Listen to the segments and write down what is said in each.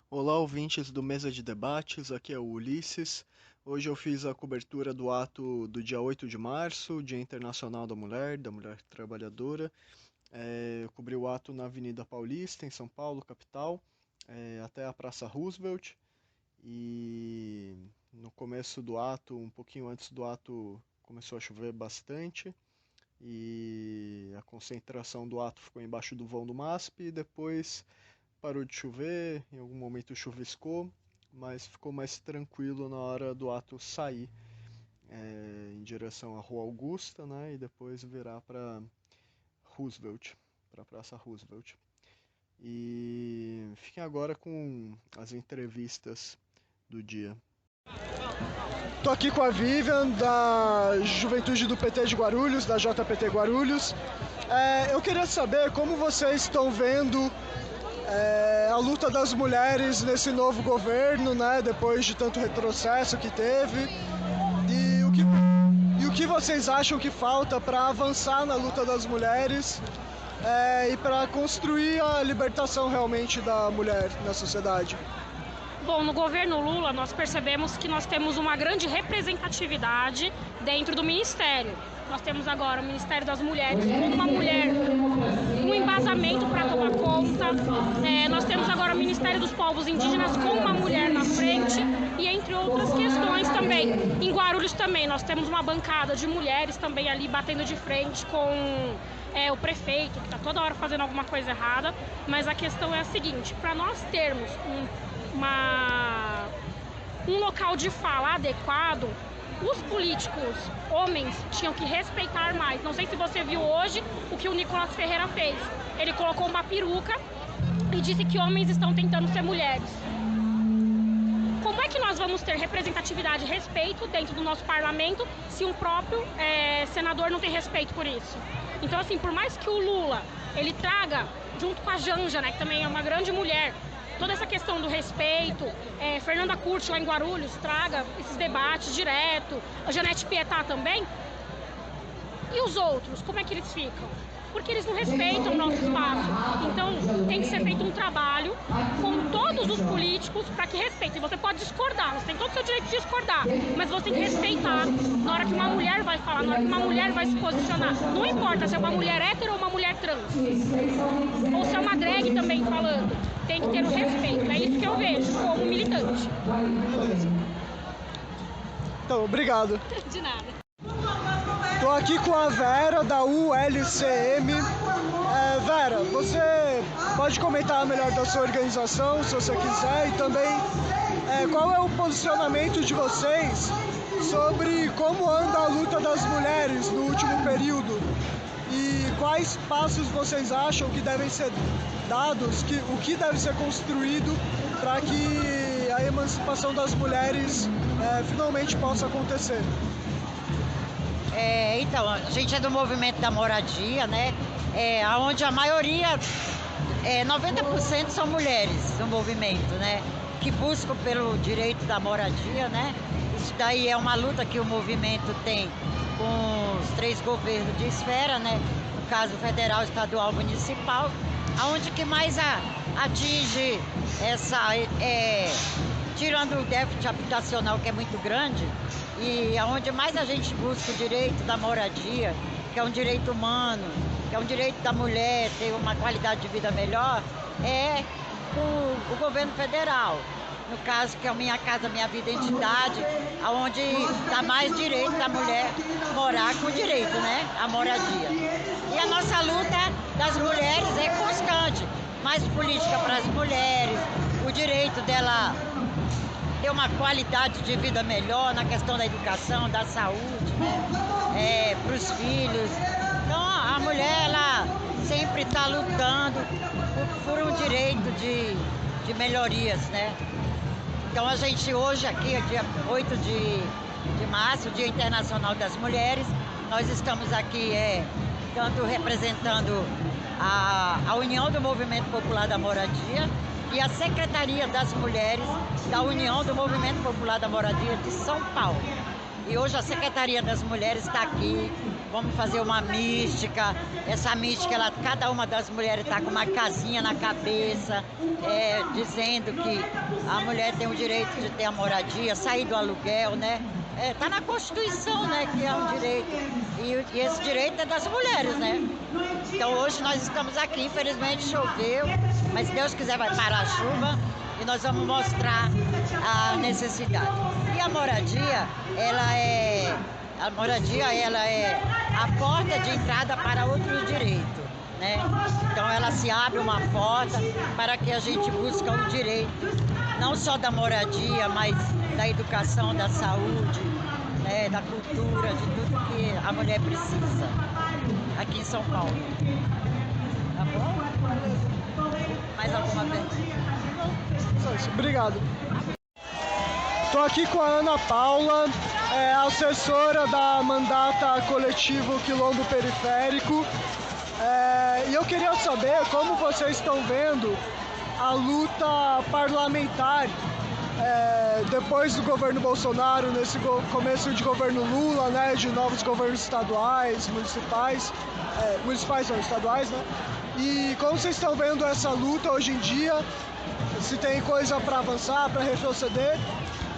Olá, ouvintes do Mesa de Debates, aqui é o Ulisses. Hoje eu fiz a cobertura do ato do dia 8 de março, Dia Internacional da Mulher Trabalhadora. Eu cobri o ato na Avenida Paulista, em São Paulo, capital, até a Praça Roosevelt. E no começo do ato, um pouquinho antes do ato, começou a chover bastante. E a concentração do ato ficou embaixo do vão do MASP e depois parou de chover, em algum momento chuviscou, mas ficou mais tranquilo na hora do ato sair em direção à Rua Augusta, né, e depois virar para Roosevelt, para a Praça Roosevelt. E fiquem agora com as entrevistas do dia. Estou aqui com a Vivian, da Juventude do PT de Guarulhos, da JPT Guarulhos. Eu queria saber como vocês estão vendo a luta das mulheres nesse novo governo, né, depois de tanto retrocesso que teve, e o que vocês acham que falta para avançar na luta das mulheres e para construir a libertação realmente da mulher na sociedade? Bom, no governo Lula nós percebemos que nós temos uma grande representatividade dentro do Ministério. Nós temos agora o Ministério das Mulheres com uma mulher, um embasamento para tomar conta. Nós temos agora o Ministério dos Povos Indígenas com uma mulher na frente e entre outras questões também. Em Guarulhos também nós temos uma bancada de mulheres também ali batendo de frente com o prefeito, que está toda hora fazendo alguma coisa errada. Mas a questão é a seguinte, para nós termos um local de fala adequado, os políticos homens tinham que respeitar mais. Não sei se você viu hoje o que o Nicolas Ferreira fez. Ele colocou uma peruca e disse que homens estão tentando ser mulheres. Como é que nós vamos ter representatividade e respeito dentro do nosso parlamento se um próprio senador não tem respeito por isso? Então, assim, por mais que o Lula ele traga, junto com a Janja, né, que também é uma grande mulher, toda essa questão do respeito, Fernanda Curti lá em Guarulhos traga esses debates direto, a Janete Pietá também. E os outros, como é que eles ficam? Porque eles não respeitam o nosso espaço. Então tem que ser feito um trabalho com todos os políticos para que respeitem. Você pode discordar, você tem todo o seu direito de discordar, mas você tem que respeitar na hora que uma mulher vai falar, na hora que uma mulher vai se posicionar. Não importa se é uma mulher hétero ou uma mulher trans, ou se é uma drag também falando. Tem que ter o respeito, é isso que eu vejo como militante. Então, obrigado. De nada. Estou aqui com a Vera, da ULCM. Vera, você pode comentar melhor da sua organização, se você quiser, e também qual é o posicionamento de vocês sobre como anda a luta das mulheres no último período e quais passos vocês acham que devem ser dados, o que deve ser construído para que a emancipação das mulheres finalmente possa acontecer. Então, a gente é do movimento da moradia, né? Onde a maioria, 90% são mulheres do movimento, né? Que buscam pelo direito da moradia, né? Isso daí é uma luta que o movimento tem com os 3 governos de esfera, né? No caso federal, estadual, municipal, aonde que mais atinge tirando o déficit habitacional que é muito grande, e aonde mais a gente busca o direito da moradia, que é um direito humano, que é um direito da mulher ter uma qualidade de vida melhor, é o governo federal. No caso, que é o Minha Casa Minha Vida Entidade, onde dá mais direito da mulher morar com direito, né? A moradia. E a nossa luta das mulheres é constante. Mais política para as mulheres, o direito dela ter uma qualidade de vida melhor na questão da educação, da saúde, né? Para os filhos. Então, a mulher, ela sempre está lutando por um direito de melhorias, né? Então, a gente hoje aqui, dia 8 de março, Dia Internacional das Mulheres, nós estamos aqui tanto representando a União do Movimento Popular da Moradia e a Secretaria das Mulheres da União do Movimento Popular da Moradia de São Paulo. E hoje a Secretaria das Mulheres está aqui, vamos fazer uma mística. Essa mística, cada uma das mulheres está com uma casinha na cabeça, dizendo que a mulher tem o direito de ter a moradia, sair do aluguel, né? Tá na Constituição, né, que é um direito. E esse direito é das mulheres, né? Então hoje nós estamos aqui, infelizmente choveu, mas se Deus quiser vai parar a chuva e nós vamos mostrar a necessidade. E a moradia, ela é a porta de entrada para outros direitos, né? Então ela se abre uma porta para que a gente busque o direito, não só da moradia, mas da educação, da saúde, né? Da cultura, de tudo que a mulher precisa aqui em São Paulo. Tá bom? Mais alguma pergunta? Obrigado. Estou aqui com a Ana Paula, assessora da Mandata Coletivo Quilombo Periférico. E eu queria saber como vocês estão vendo a luta parlamentar depois do governo Bolsonaro, nesse começo de governo Lula, né, de novos governos estaduais, municipais não, estaduais, né? E como vocês estão vendo essa luta hoje em dia, se tem coisa para avançar, para retroceder,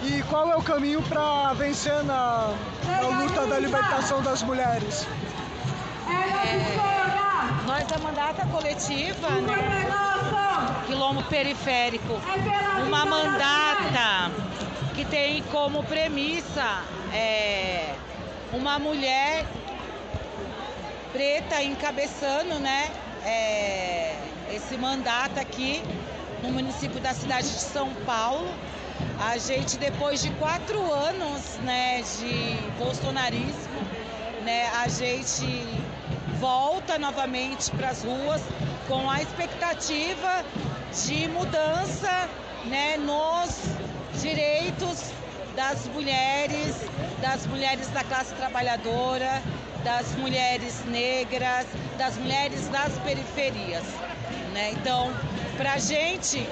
e qual é o caminho para vencer na luta da libertação das mulheres? Nós da Mandata Coletiva, né, Quilombo Periférico, uma mandata que tem como premissa uma mulher preta encabeçando, né, esse mandato aqui no município da cidade de São Paulo. A gente, depois de 4 anos, né, de bolsonarismo, né, a gente volta novamente para as ruas com a expectativa de mudança, né, nos direitos das mulheres da classe trabalhadora, das mulheres negras, das mulheres das periferias, né? Então, para a gente,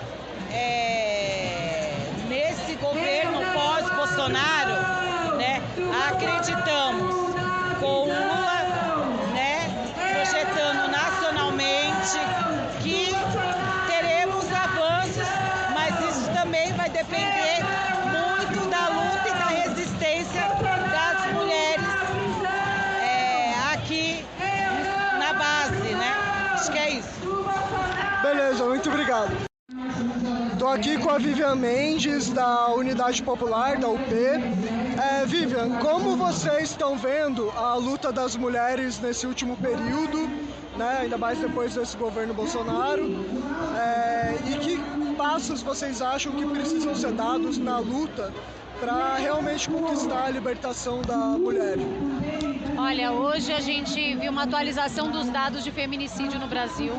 nesse governo pós-Bolsonaro, né, acreditamos com Lula, né, projetando nacionalmente que teremos avanços, mas isso também vai depender muito da luta e da resistência das mulheres aqui na base, né? Acho que é isso. Beleza, muito obrigado. Estou aqui com a Vivian Mendes, da Unidade Popular, da UP. Vivian, como vocês estão vendo a luta das mulheres nesse último período, né, ainda mais depois desse governo Bolsonaro? E que passos vocês acham que precisam ser dados na luta para realmente conquistar a libertação da mulher? Olha, hoje a gente viu uma atualização dos dados de feminicídio no Brasil.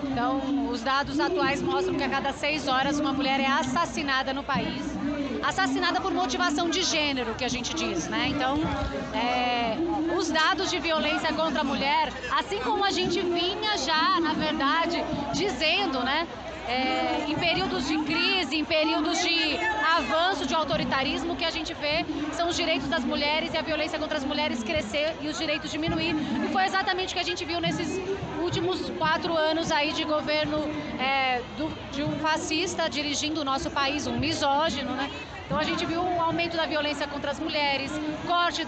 Então, os dados atuais mostram que a cada 6 horas uma mulher é assassinada no país. Assassinada por motivação de gênero, que a gente diz, né? Então, os dados de violência contra a mulher, assim como a gente vinha já, na verdade, dizendo, né? Em períodos de crise, em períodos de avanço de autoritarismo, o que a gente vê são os direitos das mulheres e a violência contra as mulheres crescer e os direitos diminuir. E foi exatamente o que a gente viu nesses últimos 4 anos aí de governo de um fascista dirigindo o nosso país, um misógino, né? Então a gente viu um aumento da violência contra as mulheres, corte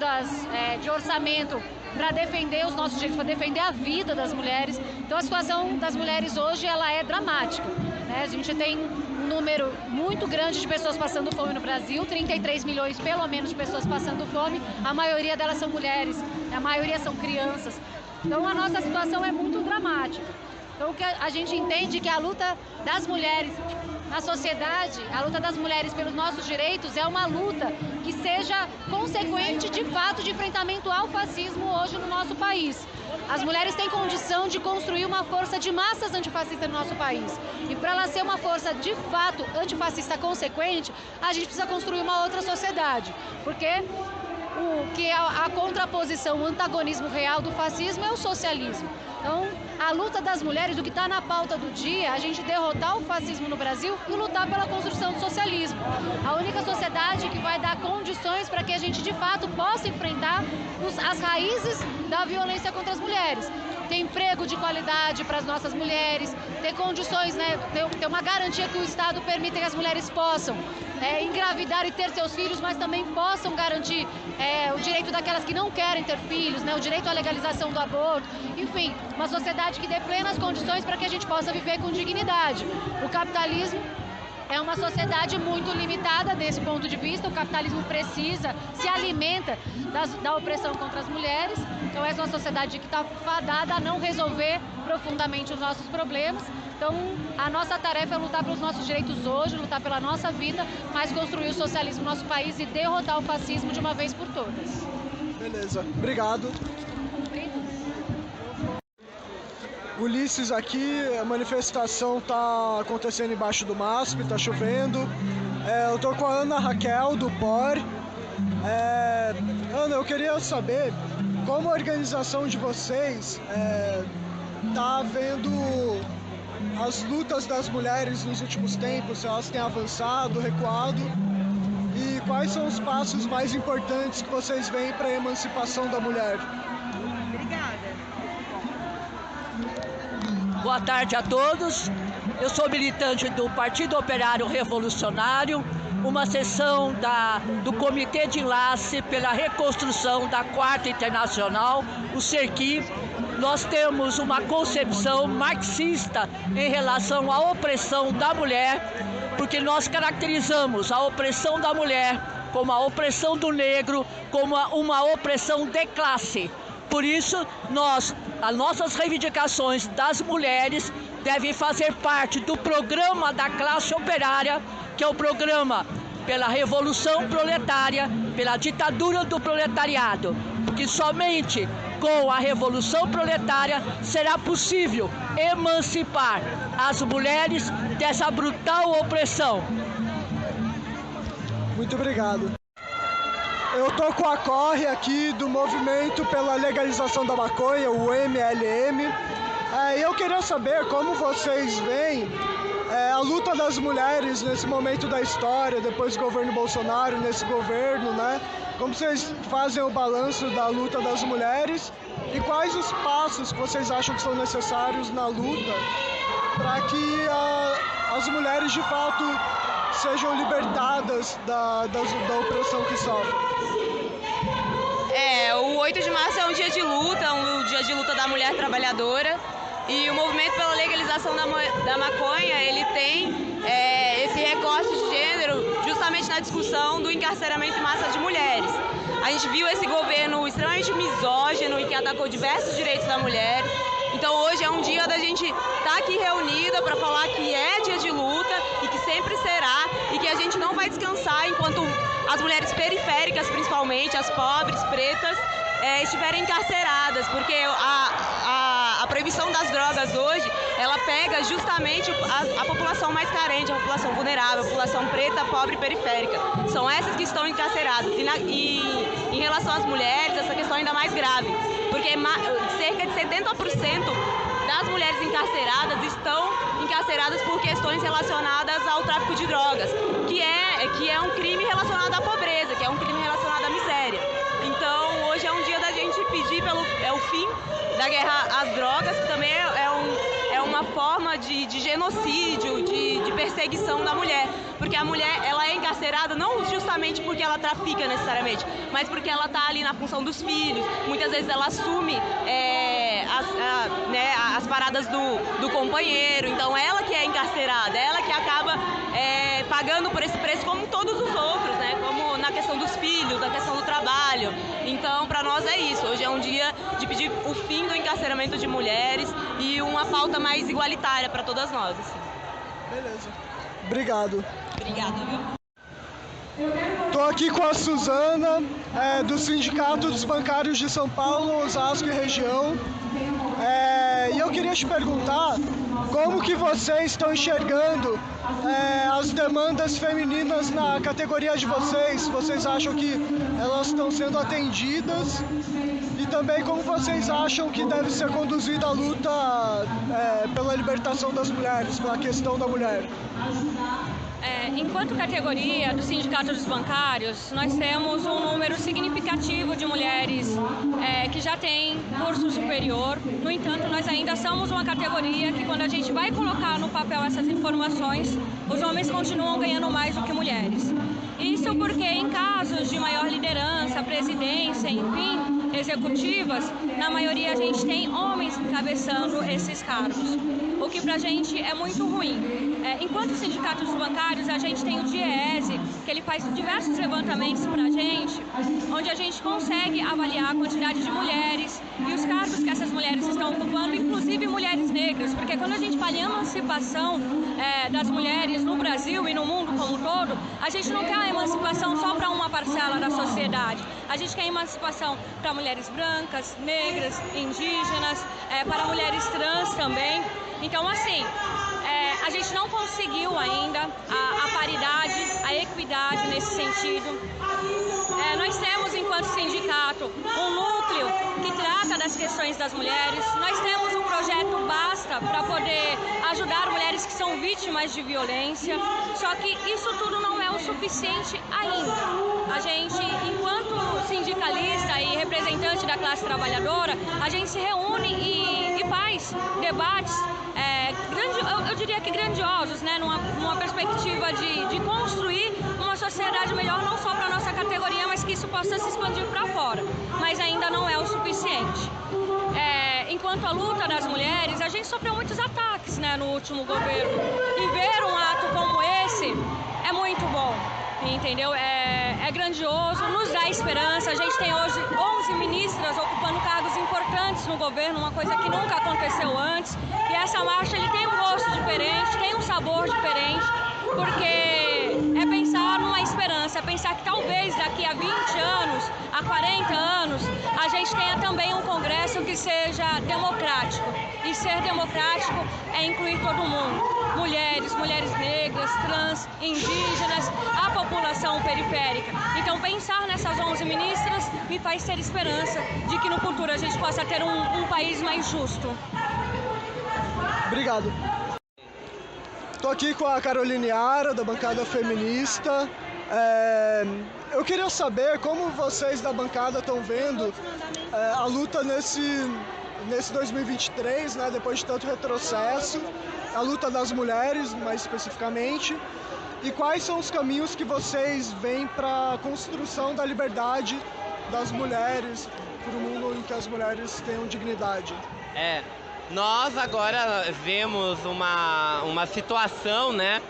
de orçamento para defender os nossos direitos, para defender a vida das mulheres. Então a situação das mulheres hoje ela é dramática, né? A gente tem um número muito grande de pessoas passando fome no Brasil, 33 milhões pelo menos de pessoas passando fome, a maioria delas são mulheres, a maioria são crianças. Então a nossa situação é muito dramática. Então o que a gente entende que a luta das mulheres na sociedade, a luta das mulheres pelos nossos direitos é uma luta que seja consequente de fato de enfrentamento ao fascismo hoje no nosso país. As mulheres têm condição de construir uma força de massas antifascista no nosso país. E para ela ser uma força de fato antifascista consequente, a gente precisa construir uma outra sociedade. Porque o que é a contraposição, o antagonismo real do fascismo é o socialismo. Então, a luta das mulheres, o que está na pauta do dia, a gente derrotar o fascismo no Brasil e lutar pela construção do socialismo. A única sociedade que vai dar condições para que a gente, de fato, possa enfrentar as raízes da violência contra as mulheres. Ter emprego de qualidade para as nossas mulheres, ter condições, né, ter uma garantia que o Estado permita que as mulheres possam engravidar e ter seus filhos, mas também possam garantir o direito daquelas que não querem ter filhos, né, o direito à legalização do aborto, enfim, uma sociedade que dê plenas condições para que a gente possa viver com dignidade. O capitalismo é uma sociedade muito limitada desse ponto de vista, o capitalismo precisa, se alimenta da opressão contra as mulheres, então essa é uma sociedade que está fadada a não resolver profundamente os nossos problemas. Então a nossa tarefa é lutar pelos nossos direitos hoje, lutar pela nossa vida, mas construir o socialismo no nosso país e derrotar o fascismo de uma vez por todas. Beleza, obrigado. Ulisses, aqui a manifestação está acontecendo embaixo do MASP, está chovendo. Eu tô com a Ana Raquel do POR. Ana, eu queria saber como a organização de vocês está vendo as lutas das mulheres nos últimos tempos, se elas têm avançado, recuado, e quais são os passos mais importantes que vocês veem para a emancipação da mulher. Obrigada. Boa tarde a todos. Eu sou militante do Partido Operário Revolucionário, uma seção do Comitê de Enlace pela Reconstrução da Quarta Internacional, o CERQUI. Nós temos uma concepção marxista em relação à opressão da mulher, porque nós caracterizamos a opressão da mulher como a opressão do negro, como uma opressão de classe. Por isso, as nossas reivindicações das mulheres devem fazer parte do programa da classe operária, que é o programa pela Revolução Proletária, pela ditadura do proletariado, porque somente com a Revolução Proletária será possível emancipar as mulheres dessa brutal opressão. Muito obrigado. Eu tô com a Corre aqui do Movimento pela Legalização da Maconha, o MLM. Eu queria saber como vocês veem a luta das mulheres nesse momento da história, depois do governo Bolsonaro, nesse governo, né? Como vocês fazem o balanço da luta das mulheres e quais os passos que vocês acham que são necessários na luta para que as mulheres de fato sejam libertadas da opressão que sofrem. O 8 de março é um dia de luta, um dia de luta da mulher trabalhadora, e o movimento pela legalização da maconha, ele tem esse recorte de gênero justamente na discussão do encarceramento em massa de mulheres. A gente viu esse governo extremamente misógino e que atacou diversos direitos da mulher. Então hoje é um dia da gente estar aqui reunida para falar que é dia de luta e que sempre será, e que a gente não vai descansar enquanto as mulheres periféricas, principalmente, as pobres, pretas, estiverem encarceradas, porque a proibição das drogas hoje, ela pega justamente a população mais carente, a população vulnerável, a população preta, pobre e periférica. São essas que estão encarceradas. E em relação às mulheres, essa questão é ainda mais grave, porque cerca de 70% das mulheres encarceradas estão encarceradas por questões relacionadas ao tráfico de drogas, que é um crime relacionado à pobreza, que é um crime relacionado à miséria. Então, hoje é um dia da gente pedir o fim da guerra às drogas, que também é uma forma de genocídio, de perseguição da mulher. Porque a mulher, ela é encarcerada não justamente porque ela trafica necessariamente, mas porque ela está ali na função dos filhos. Muitas vezes ela assume as paradas do companheiro. Então, ela que é encarcerada, ela que acaba pagando por esse preço como todos os outros, né? Como na questão dos filhos, na questão do trabalho. Então, para nós é isso. Hoje é um dia de pedir o fim do encarceramento de mulheres e uma pauta mais igualitária para todas nós. Assim. Beleza. Obrigado. Obrigada, viu? Estou aqui com a Suzana, do Sindicato dos Bancários de São Paulo, Osasco e região. E eu queria te perguntar como que vocês estão enxergando as demandas femininas na categoria de vocês. Vocês acham que elas estão sendo atendidas? E também como vocês acham que deve ser conduzida a luta pela libertação das mulheres, pela questão da mulher. Enquanto categoria do Sindicato dos Bancários, nós temos um número significativo de mulheres que já têm curso superior. No entanto, nós ainda somos uma categoria que, quando a gente vai colocar no papel essas informações, os homens continuam ganhando mais do que mulheres. Isso porque, em casos de maior liderança, presidência, enfim, executivas, na maioria a gente tem homens encabeçando esses cargos, o que pra gente é muito ruim. Enquanto Sindicato dos Bancários, a gente tem o DIEESE, que ele faz diversos levantamentos pra gente, onde a gente consegue avaliar a quantidade de mulheres e os cargos que essas mulheres estão ocupando, inclusive mulheres negras, porque quando a gente fala em emancipação das mulheres no Brasil e no mundo como um todo, a gente não quer a emancipação só para uma parcela da sociedade, a gente quer emancipação para mulheres brancas, negras, indígenas, para mulheres trans também. Então, assim, a gente não conseguiu ainda a paridade, a equidade nesse sentido. Nós temos, enquanto sindicato, um núcleo que trata das questões das mulheres. Nós temos um projeto Basta para poder ajudar mulheres que são vítimas de violência. Só que isso tudo não é o suficiente ainda. A gente, enquanto sindicalista e representante da classe trabalhadora, a gente se reúne e faz debates, eu diria que grandiosos, né? Numa perspectiva de construir uma sociedade melhor, não só para a nossa categoria, mas que isso possa se expandir para fora. Mas ainda não é o suficiente. Enquanto a luta das mulheres, a gente sofreu muitos ataques, né, no último governo. E ver um ato como esse é muito bom, entendeu? É grandioso, nos dá esperança. A gente tem hoje 11 ministras ocupando cargos importantes no governo, uma coisa que nunca aconteceu antes. E essa marcha ele tem um gosto diferente, tem um sabor diferente, porque é pensar numa esperança, é pensar que talvez daqui a 20 anos, a 40 anos, a gente tenha também um congresso que seja democrático. E ser democrático é incluir todo mundo. Mulheres negras, trans, indígenas, a população periférica. Então, pensar nessas 11 ministras me faz ter esperança de que no futuro a gente possa ter um país mais justo. Obrigado. Estou aqui com a Caroline Ara, da bancada feminista. Eu queria saber como vocês da bancada estão vendo a luta nesse 2023, né, depois de tanto retrocesso, a luta das mulheres, mais especificamente, e quais são os caminhos que vocês veem para a construção da liberdade das mulheres, para um mundo em que as mulheres tenham dignidade. Nós agora vemos uma situação, né,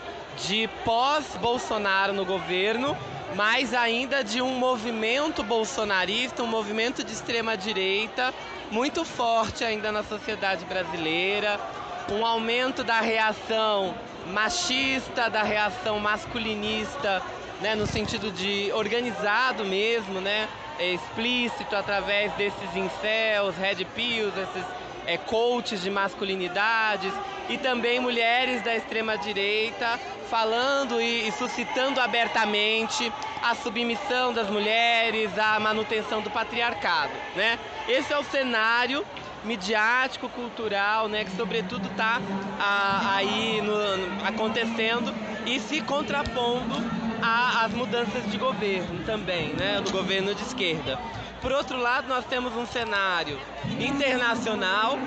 de pós-Bolsonaro no governo, mas ainda de um movimento bolsonarista, um movimento de extrema-direita muito forte ainda na sociedade brasileira, um aumento da reação machista, da reação masculinista, né, no sentido de organizado mesmo, né, explícito através desses incels, red pills, esses coaches de masculinidades, e também mulheres da extrema-direita falando e suscitando abertamente a submissão das mulheres, a manutenção do patriarcado, né? Esse é o cenário midiático, cultural, né, que sobretudo está aí acontecendo e se contrapondo às mudanças de governo também, né, no governo de esquerda. Por outro lado, nós temos um cenário internacional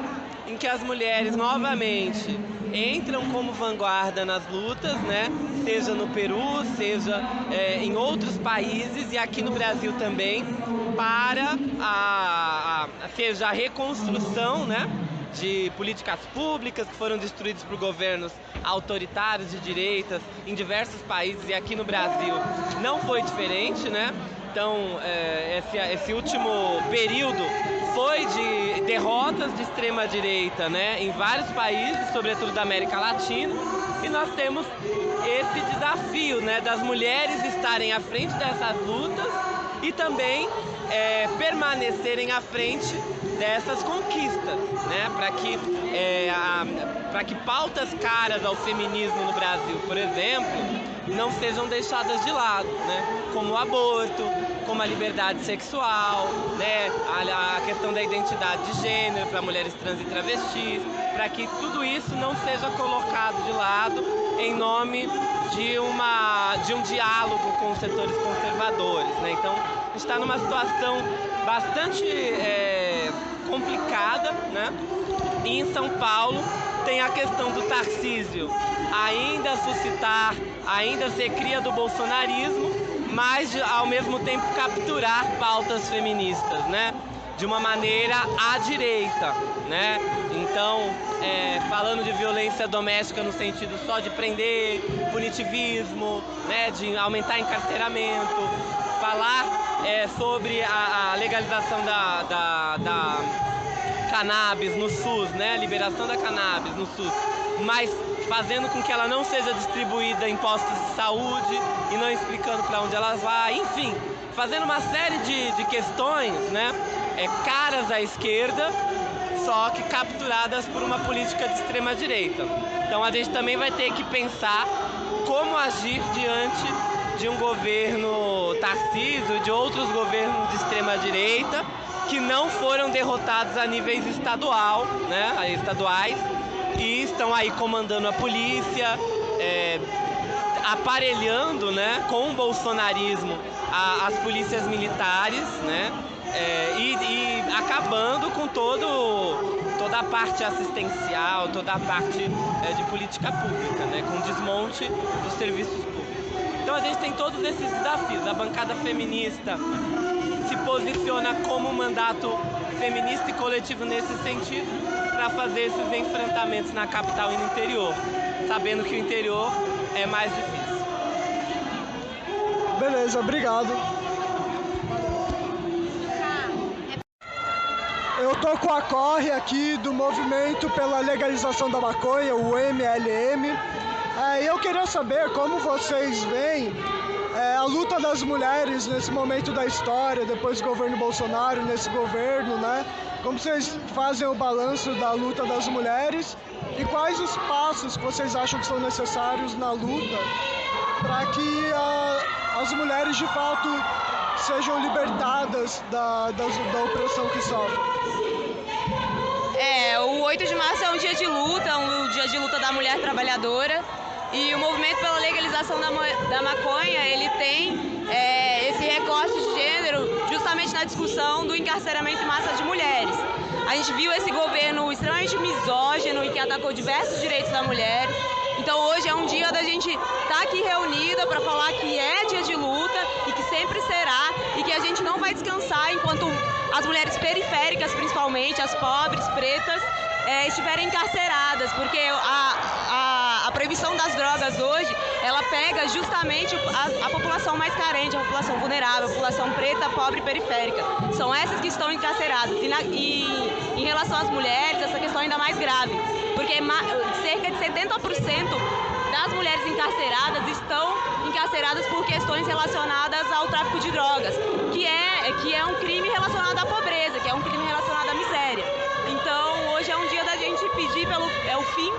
em que as mulheres novamente entram como vanguarda nas lutas, né? Seja no Peru, seja em outros países e aqui no Brasil também, para seja a reconstrução, né, de políticas públicas que foram destruídas por governos autoritários de direitas em diversos países, e aqui no Brasil não foi diferente, né? Então, esse último período foi de derrotas de extrema-direita, né, em vários países, sobretudo da América Latina, e nós temos esse desafio, né, das mulheres estarem à frente dessas lutas e também permanecerem à frente dessas conquistas, né, para que pautas caras ao feminismo no Brasil, por exemplo, não sejam deixadas de lado, né? Como o aborto, como a liberdade sexual, né? A questão da identidade de gênero para mulheres trans e travestis, para que tudo isso não seja colocado de lado em nome de um diálogo com os setores conservadores, né? Então, a gente está numa situação bastante complicada, né? E em São Paulo tem a questão do Tarcísio ainda suscitar, ainda ser cria do bolsonarismo, mas ao mesmo tempo capturar pautas feministas, né? De uma maneira à direita, né? Então, falando de violência doméstica no sentido só de prender, punitivismo, né? De aumentar encarceramento, falar sobre a legalização da cannabis no SUS, né? Liberação da cannabis no SUS, mas fazendo com que ela não seja distribuída em postos de saúde e não explicando para onde ela vai, enfim, fazendo uma série de questões, né? Caras à esquerda, só que capturadas por uma política de extrema direita. Então a gente também vai ter que pensar como agir diante de um governo Tarcísio, de outros governos de extrema direita que não foram derrotados a níveis estaduais, e estão aí comandando a polícia, aparelhando, né, com o bolsonarismo as polícias militares, né, e acabando com toda a parte assistencial, toda a parte de política pública, né, com o desmonte dos serviços públicos. Então a gente tem todos esses desafios. A bancada feminista se posiciona como um mandato feminista e coletivo nesse sentido, para fazer esses enfrentamentos na capital e no interior, sabendo que o interior é mais difícil. Beleza, obrigado. Eu tô com a Corre aqui do Movimento pela Legalização da Maconha, o MLM. Eu queria saber como vocês veem a luta das mulheres nesse momento da história, depois do governo Bolsonaro, nesse governo, né? Como vocês fazem o balanço da luta das mulheres e quais os passos que vocês acham que são necessários na luta para que as mulheres de fato sejam libertadas da opressão que sofrem? O 8 de março é um dia de luta, um dia de luta da mulher trabalhadora. E o movimento pela legalização da maconha, ele tem esse recorte de gênero justamente na discussão do encarceramento em massa de mulheres. A gente viu esse governo extremamente misógino e que atacou diversos direitos da mulher. Então hoje é um dia da gente estar aqui reunida para falar que é dia de luta e que sempre será, e que a gente não vai descansar enquanto as mulheres periféricas, principalmente, as pobres, pretas, estiverem encarceradas, porque a proibição das drogas hoje, ela pega justamente a população mais carente, a população vulnerável, a população preta, pobre e periférica. São essas que estão encarceradas. E em relação às mulheres, essa questão é ainda mais grave, porque cerca de 70% das mulheres encarceradas estão encarceradas por questões relacionadas ao tráfico de drogas, que é um crime relacionado à pobreza, que é um crime relacionado à miséria. Então, hoje é um dia da gente pedir o fim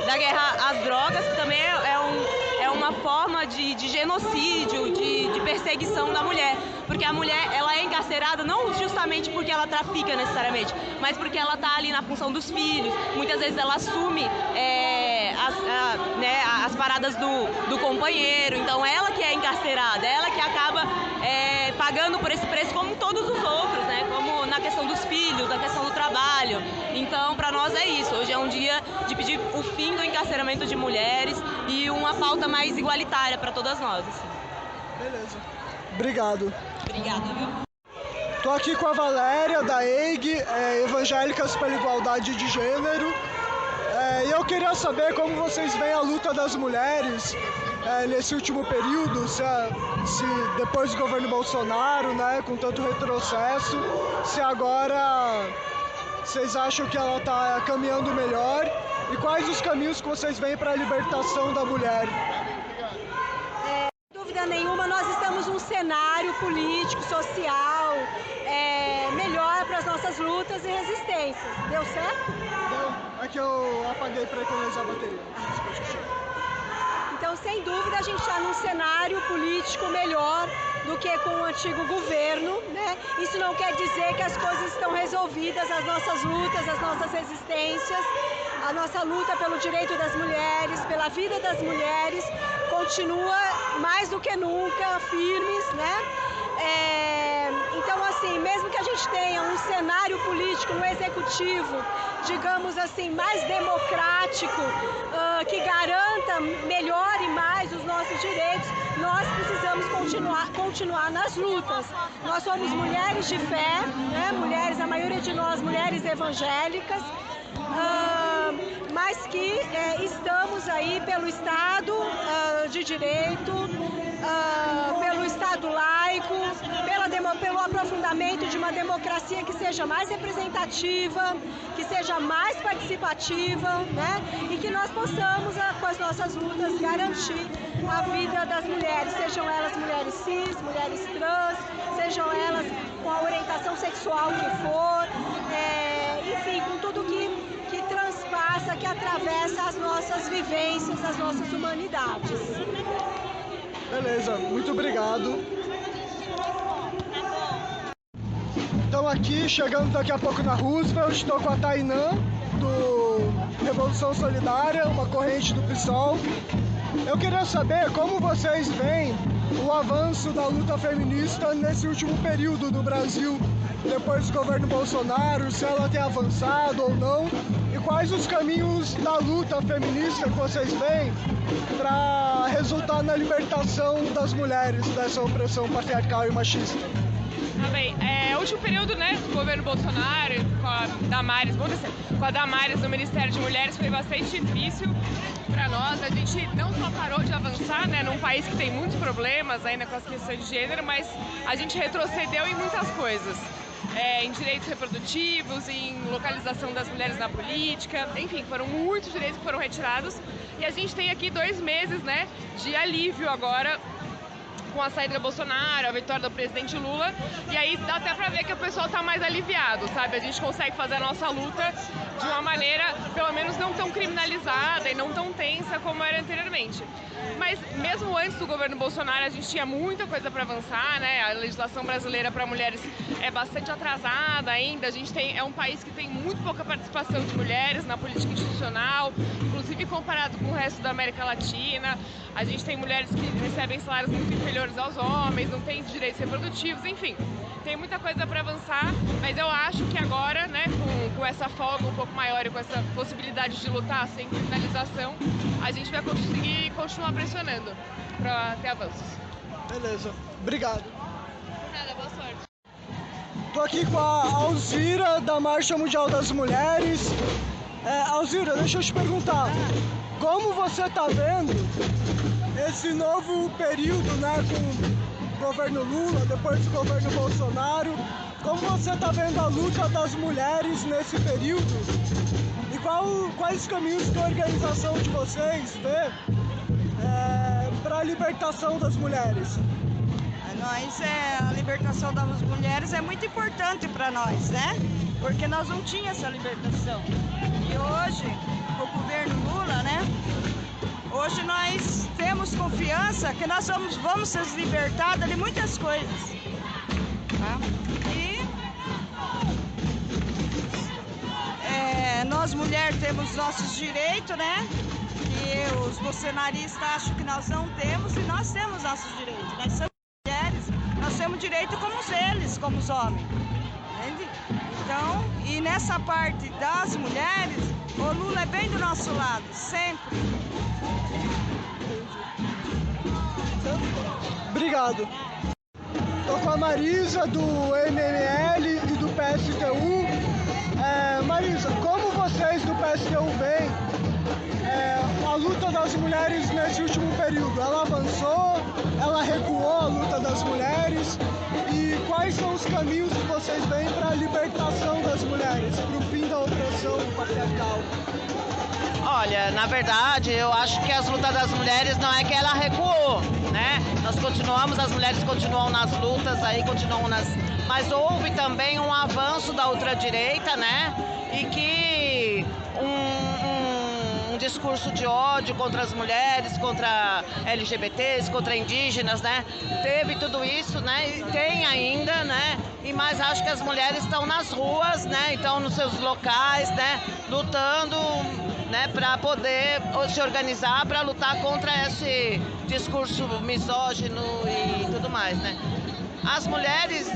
da guerra às drogas, que também é uma forma de genocídio, de perseguição da mulher. Porque a mulher, ela é encarcerada não justamente porque ela trafica necessariamente, mas porque ela está ali na função dos filhos. Muitas vezes ela assume as paradas do companheiro. Então, ela que é encarcerada, ela que acaba pagando por esse preço, como todos os outros, né? Como na questão dos filhos, na questão do trabalho. Então, para nós é isso. Hoje é um dia de pedir o fim do encarceramento de mulheres e uma pauta mais igualitária para todas nós. Assim. Beleza. Obrigado. Obrigada, viu? Tô aqui com a Valéria, da EIG, Evangélicas pela Igualdade de Gênero. E eu queria saber como vocês veem a luta das mulheres nesse último período, se depois do governo Bolsonaro, né, com tanto retrocesso, se agora vocês acham que ela está caminhando melhor e quais os caminhos que vocês veem para a libertação da mulher? Sem dúvida nenhuma, nós estamos num cenário político, social, melhor para as nossas lutas e resistências. Deu certo? Deu. É que eu apaguei para economizar a bateria. Então, sem dúvida, a gente está num cenário político melhor do que com o antigo governo, né? Isso não quer dizer que as coisas estão resolvidas, as nossas lutas, as nossas resistências, a nossa luta pelo direito das mulheres, pela vida das mulheres, continua mais do que nunca firmes, né? Então, assim, mesmo que a gente tenha um cenário político no executivo, digamos assim, mais democrático, que garanta melhor e mais os nossos direitos, nós precisamos continuar nas lutas. Nós somos mulheres de fé, né? Mulheres, a maioria de nós, mulheres evangélicas, mas que estamos aí pelo Estado de Direito, pelo Estado laico, pelo aprofundamento de uma democracia que seja mais representativa, que seja mais participativa, né? E que nós possamos, com as nossas lutas, garantir a vida das mulheres, sejam elas mulheres cis, mulheres trans, sejam elas com a orientação sexual que for, enfim, com tudo que transpassa, que atravessa as nossas vivências, as nossas humanidades. Beleza, muito obrigado. Então aqui, chegando daqui a pouco na Roosevelt, estou com a Tainã, do Revolução Solidária, uma corrente do PSOL. Eu queria saber como vocês veem o avanço da luta feminista nesse último período no Brasil, depois do governo Bolsonaro, se ela tem avançado ou não, e quais os caminhos da luta feminista que vocês veem para resultar na libertação das mulheres dessa opressão patriarcal e machista. Tá bem, o último período, né, do governo Bolsonaro, com a Damares no Ministério de Mulheres, foi bastante difícil para nós. A gente não só parou de avançar, né, num país que tem muitos problemas ainda com as questões de gênero, mas a gente retrocedeu em muitas coisas. Em direitos reprodutivos, em localização das mulheres na política, enfim, foram muitos direitos que foram retirados. E a gente tem aqui 2 meses, né, de alívio agora, com a saída do Bolsonaro, a vitória do presidente Lula, e aí dá até pra ver que o pessoal tá mais aliviado, sabe? A gente consegue fazer a nossa luta de uma maneira, pelo menos, não tão criminalizada e não tão tensa como era anteriormente. Mas mesmo antes do governo Bolsonaro, a gente tinha muita coisa para avançar, né? A legislação brasileira para mulheres é bastante atrasada ainda. A gente é um país que tem muito pouca participação de mulheres na política institucional, inclusive comparado com o resto da América Latina. A gente tem mulheres que recebem salários muito inferiores aos homens, não tem direitos reprodutivos, enfim. Tem muita coisa para avançar, mas eu acho que agora, né, com essa folga um pouco maior e com essa possibilidade de lutar sem criminalização, a gente vai conseguir continuar pressionando para ter avanços. Beleza, obrigado. Nada, boa sorte. Tô aqui com a Alzira, da Marcha Mundial das Mulheres. Alzira, deixa eu te perguntar, como você tá vendo esse novo período, né, com o governo Lula, depois do governo Bolsonaro? Como você tá vendo a luta das mulheres nesse período? E quais os caminhos que a organização de vocês vê para a libertação das mulheres? A libertação das mulheres é muito importante para nós, né? Porque nós não tínhamos essa libertação. E hoje, com o governo Lula, né? Hoje nós temos confiança que nós vamos ser libertadas de muitas coisas. Tá? E nós mulheres temos nossos direitos, né? E os bolsonaristas acham que nós não temos, e nós temos nossos direitos. Nós somos mulheres, nós temos direito como eles, como os homens. Entende? Então, e nessa parte das mulheres, o Lula é bem do nosso lado, sempre. Obrigado. Estou com a Marisa, do MML e do PSTU. Marisa, como vocês do PSTU veem a luta das mulheres nesse último período? Ela avançou? Ela recuou a luta das mulheres? E quais são os caminhos que vocês veem para a libertação das mulheres, para o fim da opressão patriarcal? Olha, na verdade, eu acho que as lutas das mulheres não é que ela recuou, né? Nós continuamos, as mulheres continuam nas lutas, aí continuam nas... Mas houve também um avanço da ultradireita, né? E que um discurso de ódio contra as mulheres, contra LGBTs, contra indígenas, né? Teve tudo isso, né? E tem ainda, né? E mais acho que as mulheres estão nas ruas, né? Estão nos seus locais, né? Lutando, né? Para poder se organizar para lutar contra esse discurso misógino e tudo mais, né? As mulheres,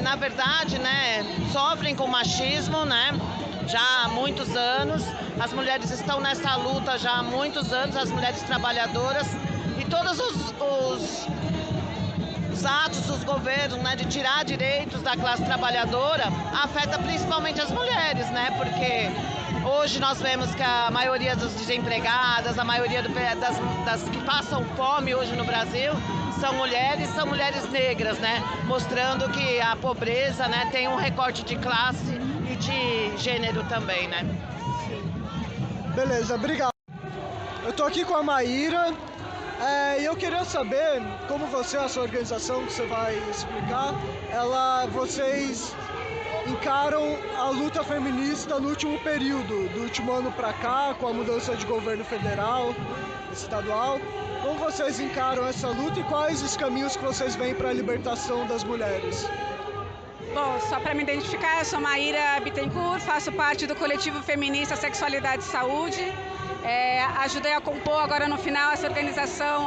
na verdade, né? Sofrem com machismo, né? Já há muitos anos. As mulheres estão nessa luta já há muitos anos, as mulheres trabalhadoras, e todos os atos dos governos, né, de tirar direitos da classe trabalhadora afeta principalmente as mulheres, né? Porque hoje nós vemos que a maioria das desempregadas, a maioria das que passam fome hoje no Brasil são mulheres negras, né? Mostrando que a pobreza, né, tem um recorte de classe e de gênero também, né? Beleza, obrigado. Eu tô aqui com a Maíra e eu queria saber como você, a sua organização que você vai explicar, vocês encaram a luta feminista no último período, do último ano para cá, com a mudança de governo federal, estadual. Como vocês encaram essa luta e quais os caminhos que vocês veem para a libertação das mulheres? Bom, só para me identificar, eu sou Maíra Bittencourt, faço parte do coletivo feminista Sexualidade e Saúde. Ajudei a compor agora no final essa organização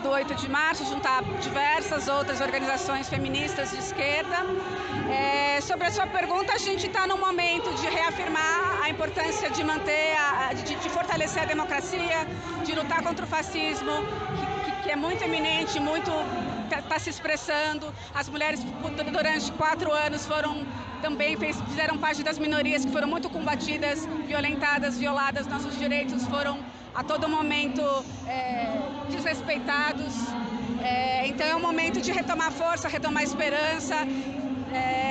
do 8 de março, juntar diversas outras organizações feministas de esquerda. Sobre a sua pergunta, a gente está num momento de reafirmar a importância de manter, de fortalecer a democracia, de lutar contra o fascismo, que é muito eminente, muito está se expressando. As mulheres durante 4 anos também fizeram parte das minorias que foram muito combatidas, violentadas, violadas. Nossos direitos foram a todo momento desrespeitados. Então é um momento de retomar força, retomar esperança,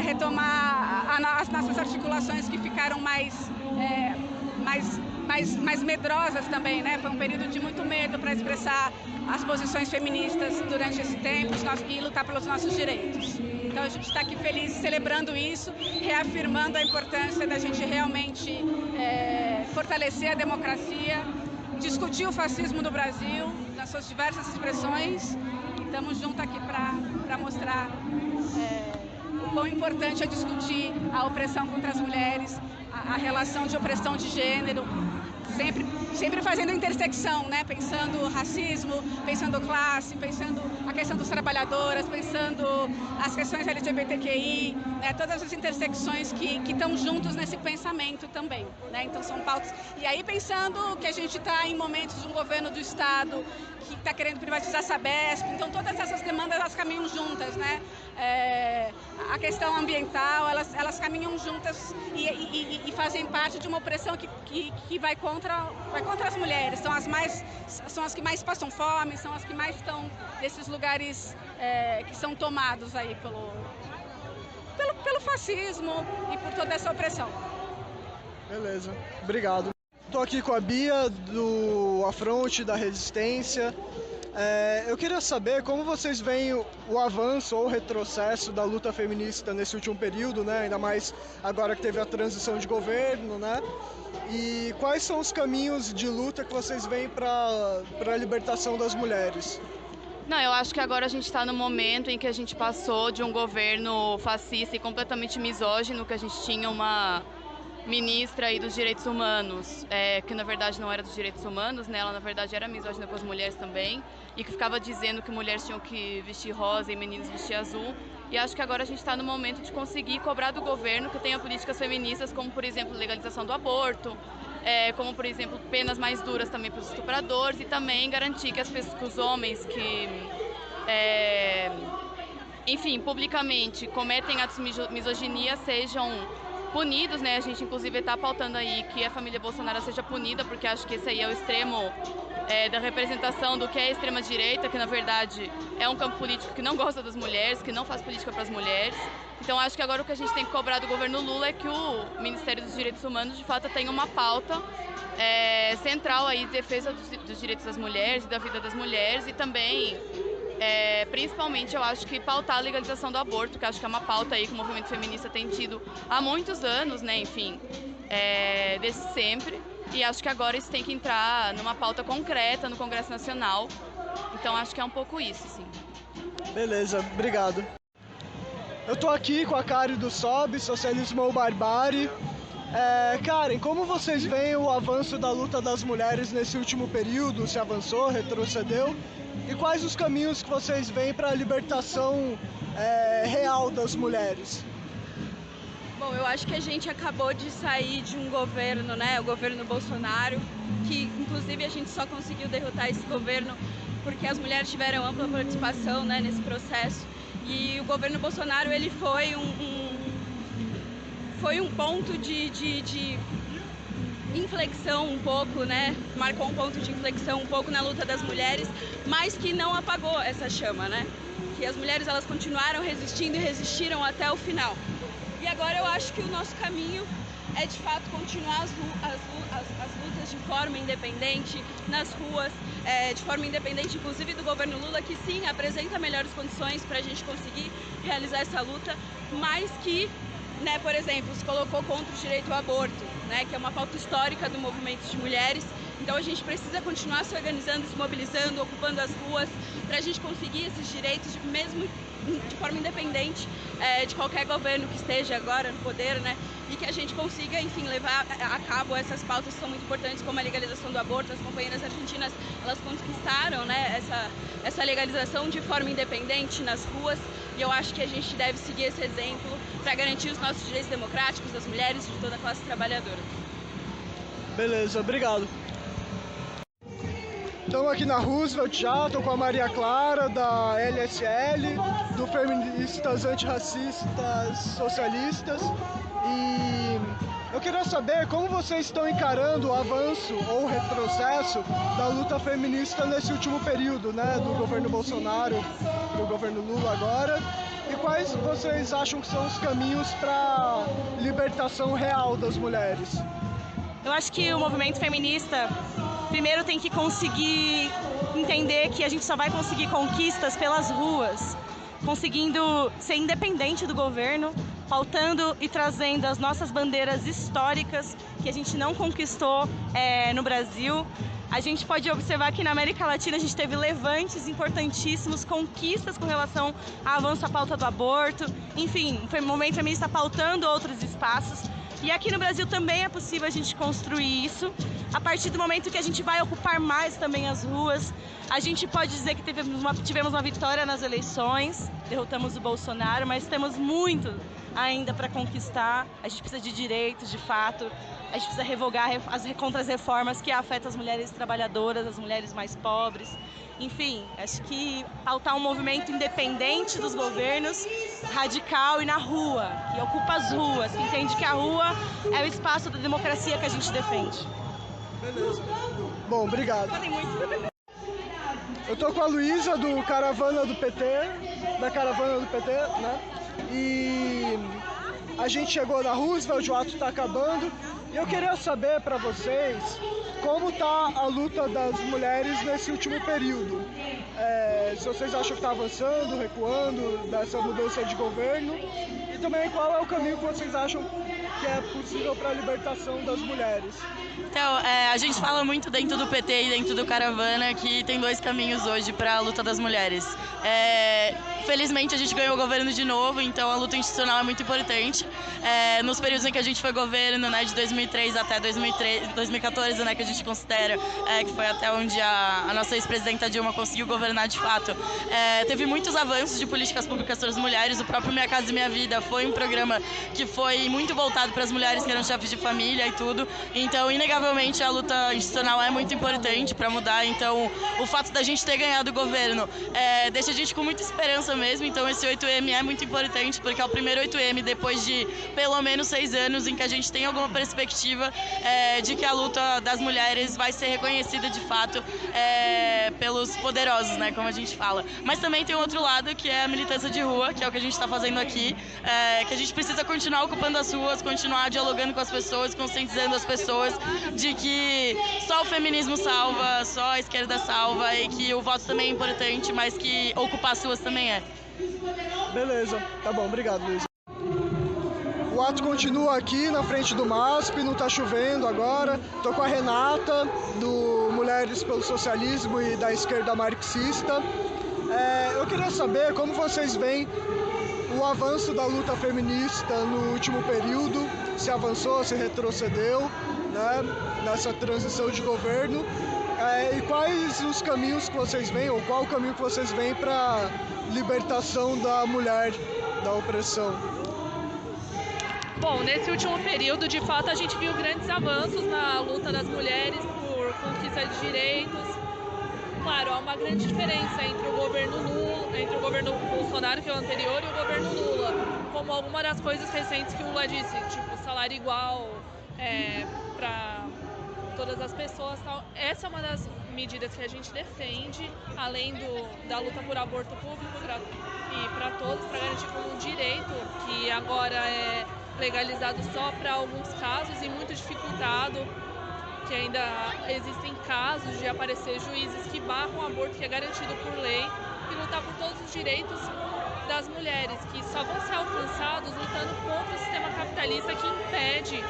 retomar as nossas articulações que ficaram mais medrosas também, né? Foi um período de muito medo para expressar as posições feministas durante esse tempo e lutar pelos nossos direitos. Então a gente está aqui feliz celebrando isso, reafirmando a importância da gente realmente fortalecer a democracia, discutir o fascismo no Brasil, nas suas diversas expressões. E estamos juntos aqui para mostrar o quão importante é discutir a opressão contra as mulheres, a relação de opressão de gênero, sempre fazendo intersecção, né? Pensando racismo, pensando classe, pensando a questão das trabalhadoras, pensando as questões LGBTQI, né? Todas as intersecções que estão juntos nesse pensamento também, né? Então são pautas. E aí pensando que a gente está em momentos de um governo do Estado que está querendo privatizar a Sabesp, então todas essas demandas elas caminham juntas, né? A questão ambiental, elas caminham juntas e fazem parte de uma opressão que vai contra as mulheres. São as que mais passam fome, são as que mais estão nesses lugares que são tomados aí pelo fascismo e por toda essa opressão. Beleza, obrigado. Estou aqui com a Bia do Afronte da Resistência. Eu queria saber como vocês veem o avanço ou o retrocesso da luta feminista nesse último período, né? Ainda mais agora que teve a transição de governo, né? E quais são os caminhos de luta que vocês veem para a libertação das mulheres? Não, eu acho que agora a gente está no momento em que a gente passou de um governo fascista e completamente misógino, que a gente tinha uma ministra aí dos direitos humanos, que na verdade não era dos direitos humanos, né? Ela na verdade era misógina com as mulheres também, e que ficava dizendo que mulheres tinham que vestir rosa e meninos vestir azul. E acho que agora a gente está no momento de conseguir cobrar do governo que tenha políticas feministas, como por exemplo legalização do aborto, como por exemplo penas mais duras também para os estupradores, e também garantir que os homens que enfim, publicamente cometem atos de misoginia sejam punidos, né? A gente inclusive está pautando aí que a família Bolsonaro seja punida, porque acho que esse aí é o extremo da representação do que é a extrema-direita, que na verdade é um campo político que não gosta das mulheres, que não faz política para as mulheres. Então acho que agora o que a gente tem que cobrar do governo Lula é que o Ministério dos Direitos Humanos de fato tenha uma pauta central aí de defesa dos direitos das mulheres e da vida das mulheres, e também principalmente eu acho que pautar a legalização do aborto, que acho que é uma pauta aí que o movimento feminista tem tido há muitos anos, né, enfim, desde sempre. e acho que agora isso tem que entrar numa pauta concreta no Congresso Nacional. Então acho que é um pouco isso, sim. Beleza, obrigado. Eu tô aqui com a Karen do SOB, Socialismo ou Barbárie. Karen, como vocês veem o avanço da luta das mulheres nesse último período? Se avançou, retrocedeu? E quais os caminhos que vocês veem para a libertação real das mulheres? Bom, eu acho que a gente acabou de sair de um governo, né, o governo Bolsonaro, que inclusive a gente só conseguiu derrotar esse governo porque as mulheres tiveram ampla participação, né, nesse processo. E o governo Bolsonaro, ele foi um ponto de inflexão um pouco, né, marcou um ponto de inflexão um pouco na luta das mulheres, mas que não apagou essa chama, né, que as mulheres elas continuaram resistindo e resistiram até o final. E agora eu acho que o nosso caminho é de fato continuar as lutas de forma independente, nas ruas, de forma independente inclusive do governo Lula, que sim, apresenta melhores condições para a gente conseguir realizar essa luta, mas que, né, por exemplo, se colocou contra o direito ao aborto, né, que é uma pauta histórica do movimento de mulheres. Então a gente precisa continuar se organizando, se mobilizando, ocupando as ruas, para a gente conseguir esses direitos, mesmo de forma independente de qualquer governo que esteja agora no poder, né? E que a gente consiga, enfim, levar a cabo essas pautas que são muito importantes, como a legalização do aborto. As companheiras argentinas, elas conquistaram, né, essa legalização de forma independente nas ruas, e eu acho que a gente deve seguir esse exemplo para garantir os nossos direitos democráticos das mulheres e de toda a classe trabalhadora. Beleza, obrigado. Estamos aqui na Roosevelt já, estou com a Maria Clara, da LSL, do Feministas Antirracistas Socialistas, e eu queria saber como vocês estão encarando o avanço ou retrocesso da luta feminista nesse último período, né, do governo Bolsonaro, do governo Lula agora, e quais vocês acham que são os caminhos para a libertação real das mulheres? Eu acho que o movimento feminista primeiro tem que conseguir entender que a gente só vai conseguir conquistas pelas ruas, conseguindo ser independente do governo, pautando e trazendo as nossas bandeiras históricas que a gente não conquistou no Brasil. A gente pode observar que na América Latina a gente teve levantes importantíssimos, conquistas com relação ao avanço à pauta do aborto, enfim, o movimento feminista pautando outros espaços. E aqui no Brasil também é possível a gente construir isso. A partir do momento que a gente vai ocupar mais também as ruas, a gente pode dizer que tivemos uma vitória nas eleições, derrotamos o Bolsonaro, mas temos muito ainda para conquistar. A gente precisa de direitos, de fato. A gente precisa revogar contra as reformas que afetam as mulheres trabalhadoras, as mulheres mais pobres. Enfim, acho que pautar um movimento independente dos governos, radical e na rua, que ocupa as ruas, que entende que a rua é o espaço da democracia que a gente defende. Beleza. Bom, obrigado. Eu tô com a Luísa do Caravana do PT, né? E a gente chegou na Roosevelt, o ato tá acabando. E eu queria saber para vocês como tá a luta das mulheres nesse último período. Se vocês acham que está avançando, recuando dessa mudança de governo, e também qual é o caminho que vocês acham que é possível para a libertação das mulheres. Então, a gente fala muito dentro do PT e dentro do Caravana que tem dois caminhos hoje para a luta das mulheres. Felizmente a gente ganhou o governo de novo, então a luta institucional é muito importante. Nos períodos em que a gente foi governo, né, de 2003 até 2014, né, que a gente considera que foi até onde a nossa ex-presidenta Dilma conseguiu governar de fato, teve muitos avanços de políticas públicas para as mulheres. O próprio Minha Casa e Minha Vida foi um programa que foi muito voltado para as mulheres que eram chefes de família e tudo. Então, inegavelmente, a luta institucional é muito importante para mudar. Então, o fato da gente ter ganhado o governo deixa a gente com muita esperança mesmo. Então, esse 8M é muito importante, porque é o primeiro 8M depois de pelo menos 6 anos em que a gente tem alguma perspectiva de que a luta das mulheres vai ser reconhecida de fato pelos poderosos, né, como a gente fala. Mas também tem um outro lado, que é a militância de rua, que é o que a gente está fazendo aqui, que a gente precisa continuar ocupando as ruas, continuar dialogando com as pessoas, conscientizando as pessoas de que só o feminismo salva, só a esquerda salva, e que o voto também é importante, mas que ocupar as ruas também é. Beleza, tá bom, obrigado, Luísa. o ato continua aqui na frente do MASP, não está chovendo agora. Estou com a Renata, do Mulheres pelo Socialismo e da Esquerda Marxista. Eu queria saber como vocês veem o avanço da luta feminista no último período, se avançou, se retrocedeu, né, nessa transição de governo, e quais os caminhos que vocês veem, ou qual o caminho que vocês veem para a libertação da mulher da opressão. Bom, nesse último período, de fato, a gente viu grandes avanços na luta das mulheres por conquista de direitos. Claro, há uma grande diferença entre o governo Bolsonaro, que é o anterior, e o governo Lula. Como alguma das coisas recentes que o Lula disse, tipo salário igual para todas as pessoas. Tal. Essa é uma das medidas que a gente defende, além da luta por aborto público e para todos, para garantir como um direito, que agora é legalizado só para alguns casos e muito dificultado, que ainda existem casos de aparecer juízes que barram o aborto que é garantido por lei, e lutar por todos os direitos das mulheres, que só vão ser alcançados lutando contra o sistema capitalista que impede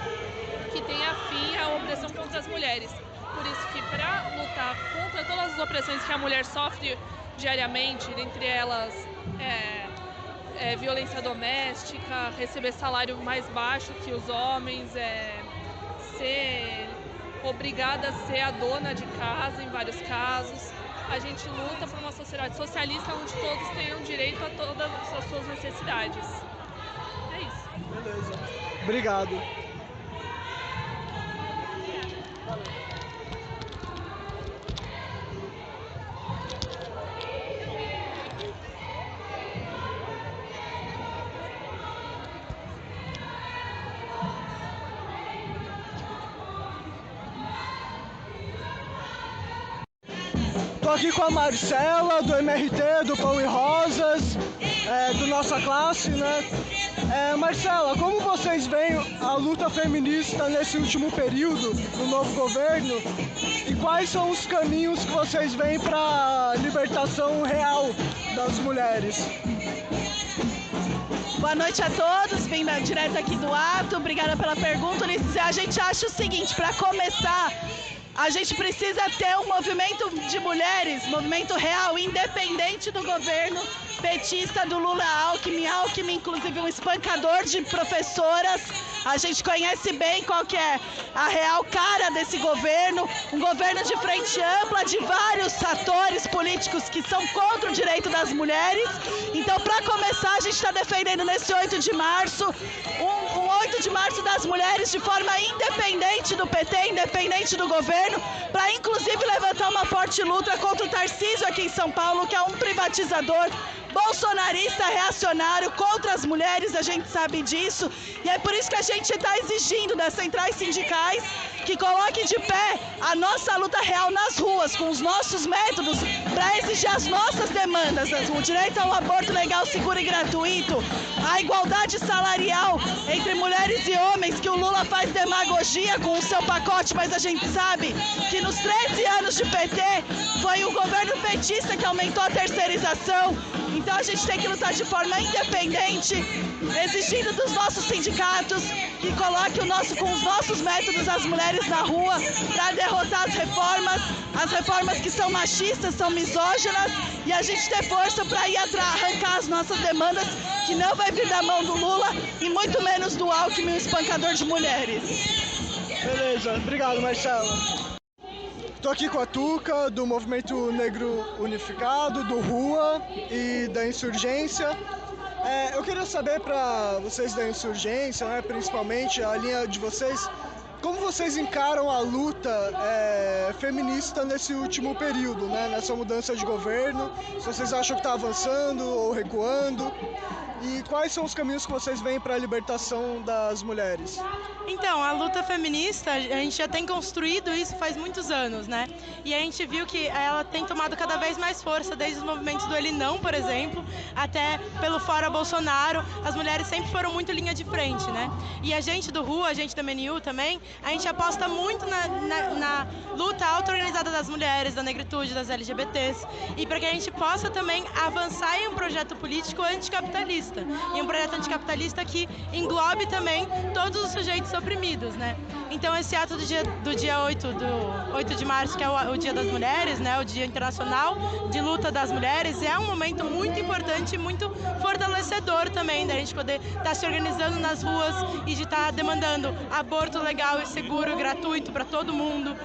que tenha fim a opressão contra as mulheres. Por isso que para lutar contra todas as opressões que a mulher sofre diariamente, dentre elas violência doméstica, receber salário mais baixo que os homens, ser obrigada a ser a dona de casa em vários casos. A gente luta por uma sociedade socialista onde todos tenham direito a todas as suas necessidades. É isso. Beleza. Obrigado. Estou aqui com a Marcela, do MRT, do Pão e Rosas, do Nossa Classe, né? Marcela, como vocês veem a luta feminista nesse último período, no novo governo, e quais são os caminhos que vocês veem para a libertação real das mulheres? Boa noite a todos, vim direto aqui do ato, obrigada pela pergunta, Ulisses. A gente acha o seguinte, para começar, a gente precisa ter um movimento de mulheres, movimento real, independente do governo petista do Lula Alckmin, inclusive um espancador de professoras. A gente conhece bem qual que é a real cara desse governo, um governo de frente ampla, de vários atores políticos que são contra o direito das mulheres. Então, para começar, a gente está defendendo nesse 8 de março, um 8 de março das mulheres de forma independente do PT, independente do governo, para inclusive levantar uma forte luta contra o Tarcísio aqui em São Paulo, que é um privatizador bolsonarista, reacionário, contra as mulheres, a gente sabe disso, e é por isso que a gente está exigindo das centrais sindicais que coloquem de pé a nossa luta real nas ruas, com os nossos métodos, para exigir as nossas demandas, o direito ao aborto legal, seguro e gratuito, a igualdade salarial entre mulheres e homens, que o Lula faz demagogia com o seu pacote, mas a gente sabe que nos 13 anos de PT foi o governo petista que aumentou a terceirização. Então a gente tem que lutar de forma independente, exigindo dos nossos sindicatos que coloquem com os nossos métodos as mulheres na rua para derrotar as reformas que são machistas, são misóginas, e a gente ter força para ir arrancar as nossas demandas, que não vai vir da mão do Lula e muito menos do Alckmin, o espancador de mulheres. Beleza, obrigado, Marcela. Estou aqui com a Tuca, do Movimento Negro Unificado, do Rua e da Insurgência. Eu queria saber para vocês da Insurgência, né, principalmente a linha de vocês, como vocês encaram a luta feminista nesse último período, né, nessa mudança de governo, se vocês acham que está avançando ou recuando, e quais são os caminhos que vocês veem para a libertação das mulheres? Então, a luta feminista, a gente já tem construído isso faz muitos anos, né? E a gente viu que ela tem tomado cada vez mais força, desde os movimentos do Ele Não, por exemplo, até pelo Fora Bolsonaro. As mulheres sempre foram muito linha de frente, né? E a gente do RU, a gente da MNU também, a gente aposta muito na luta auto-organizada das mulheres, da negritude, das LGBTs, e para que a gente possa também avançar em um projeto político anticapitalista, em um projeto anticapitalista que englobe também todos os sujeitos oprimidos, né? Então esse ato do dia 8 de março, que é o Dia das Mulheres, né, o Dia Internacional de Luta das Mulheres, é um momento muito importante e muito fortalecedor também, da gente poder estar se organizando nas ruas e de estar demandando aborto legal e seguro, gratuito para todo mundo,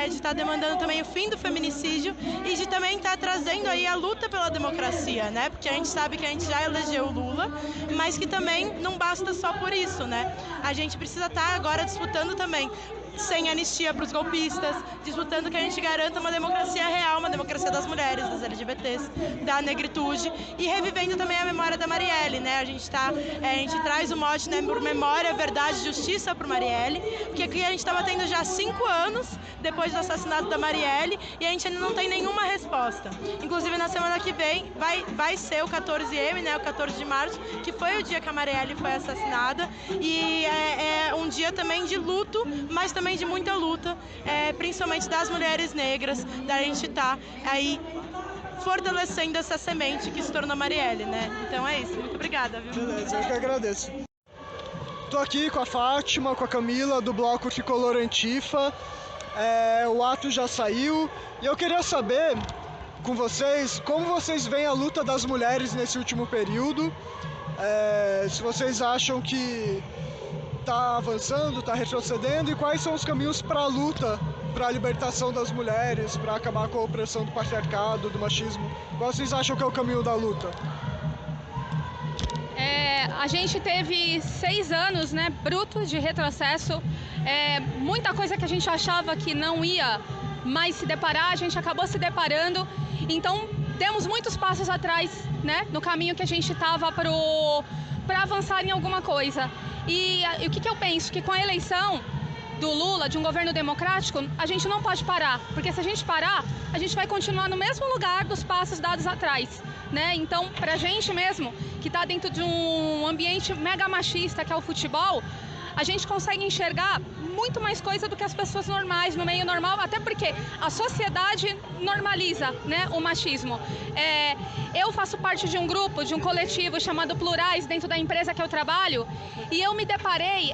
de estar demandando também o fim do feminicídio e de também estar trazendo aí a luta pela democracia, né? Porque a gente sabe que a gente já elegeu o Lula, mas que também não basta só por isso, né? A gente precisa estar agora disputando também sem anistia para os golpistas, disputando que a gente garanta uma democracia real, uma democracia das mulheres, das LGBTs, da negritude, e revivendo também a memória da Marielle, né? A gente traz o mote, né, por memória, verdade, justiça para Marielle, porque aqui a gente está batendo já 5 anos depois do assassinato da Marielle e a gente ainda não tem nenhuma resposta. Inclusive na semana que vem vai ser o 14M, né, o 14 de março, que foi o dia que a Marielle foi assassinada, e é um dia também de luto, mas também de muita luta, principalmente das mulheres negras, da gente estar aí fortalecendo essa semente que se tornou Marielle, né? Então é isso, muito obrigada, viu? Beleza, eu que agradeço. Tô aqui com a Fátima, com a Camila, do Bloco Tricolor Antifa. O ato já saiu e eu queria saber com vocês como vocês veem a luta das mulheres nesse último período, se vocês acham que está avançando, está retrocedendo, e quais são os caminhos para a luta, para a libertação das mulheres, para acabar com a opressão do patriarcado, do machismo. Qual vocês acham que é o caminho da luta? A gente teve 6 anos, né, brutos de retrocesso, muita coisa que a gente achava que não ia mais se deparar, a gente acabou se deparando, então temos muitos passos atrás, né, no caminho que a gente estava para avançar em alguma coisa. E o que eu penso? Que com a eleição do Lula, de um governo democrático, a gente não pode parar, porque se a gente parar, a gente vai continuar no mesmo lugar dos passos dados atrás, né? Então, pra gente mesmo, que está dentro de um ambiente mega machista, que é o futebol, a gente consegue enxergar muito mais coisa do que as pessoas normais, no meio normal, até porque a sociedade normaliza, né, o machismo. Eu faço parte de um grupo, de um coletivo chamado Plurais, dentro da empresa que eu trabalho, e eu me deparei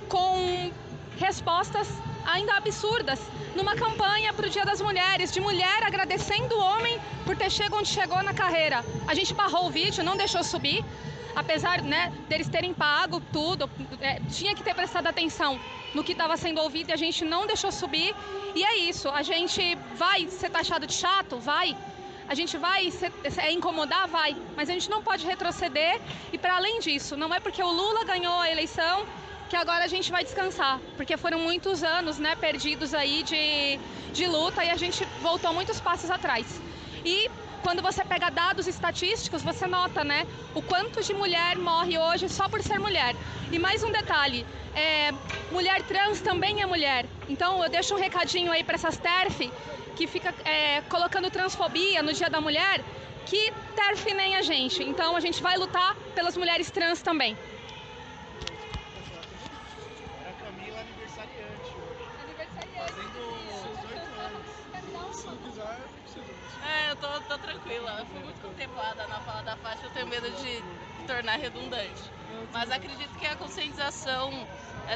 com respostas ainda absurdas numa campanha para o Dia das Mulheres, de mulher agradecendo o homem por ter chegado onde chegou na carreira. A gente barrou o vídeo, não deixou subir, apesar, né, deles terem pago tudo, tinha que ter prestado atenção no que estava sendo ouvido e a gente não deixou subir. E é isso, a gente vai ser taxado de chato? Vai. A gente vai incomodar? Vai. Mas a gente não pode retroceder, e para além disso, não é porque o Lula ganhou a eleição que agora a gente vai descansar, porque foram muitos anos, né, perdidos aí de luta, e a gente voltou muitos passos atrás. E quando você pega dados estatísticos, você nota, né, o quanto de mulher morre hoje só por ser mulher. E mais um detalhe, mulher trans também é mulher. Então eu deixo um recadinho aí para essas TERF que fica colocando transfobia no Dia da Mulher, que TERF nem a gente. Então a gente vai lutar pelas mulheres trans também. Eu tô tranquila, eu fui muito contemplada na fala da Fátima, eu tenho medo de tornar redundante. Mas acredito que a conscientização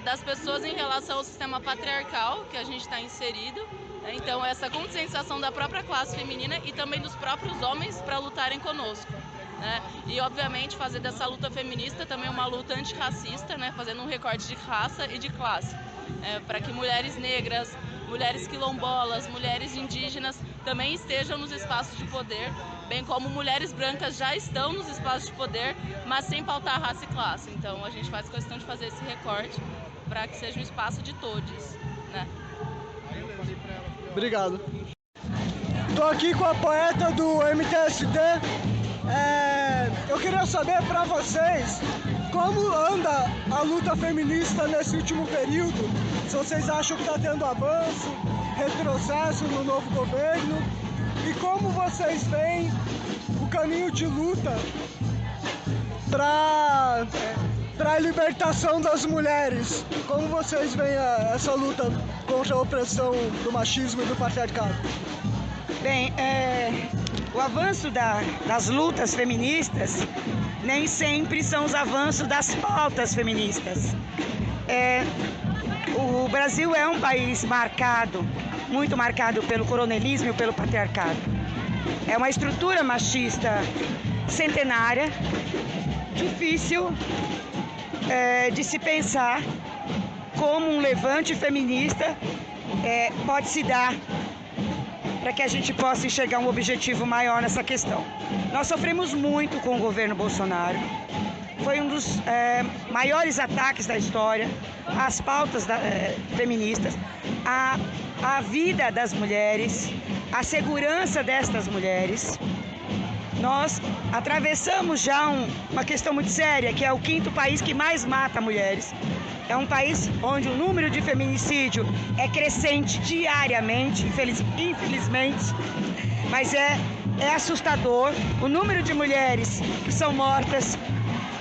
das pessoas em relação ao sistema patriarcal que a gente está inserido, então essa conscientização da própria classe feminina e também dos próprios homens para lutarem conosco. Né? E obviamente fazer dessa luta feminista também uma luta antirracista, né? Fazendo um recorte de raça e de classe, para que mulheres negras, mulheres quilombolas, mulheres indígenas também estejam nos espaços de poder, bem como mulheres brancas já estão nos espaços de poder, mas sem pautar raça e classe. Então a gente faz questão de fazer esse recorte para que seja um espaço de todos, né? Obrigado. Estou aqui com a poeta do MTST. Eu queria saber para vocês como anda a luta feminista nesse último período? Se vocês acham que está tendo avanço, retrocesso no novo governo, e como vocês veem o caminho de luta para a libertação das mulheres? Como vocês veem essa luta contra a opressão do machismo e do patriarcado? Bem, o avanço das lutas feministas nem sempre são os avanços das pautas feministas. O Brasil é um país marcado, muito marcado pelo coronelismo e pelo patriarcado. É uma estrutura machista centenária, difícil de se pensar como um levante feminista pode se dar para que a gente possa enxergar um objetivo maior nessa questão. Nós sofremos muito com o governo Bolsonaro. Foi um dos maiores ataques da história às pautas feministas, à vida das mulheres, à segurança destas mulheres. Nós atravessamos já uma questão muito séria, que é o 5º país que mais mata mulheres. É um país onde o número de feminicídio é crescente diariamente, infelizmente, mas é assustador o número de mulheres que são mortas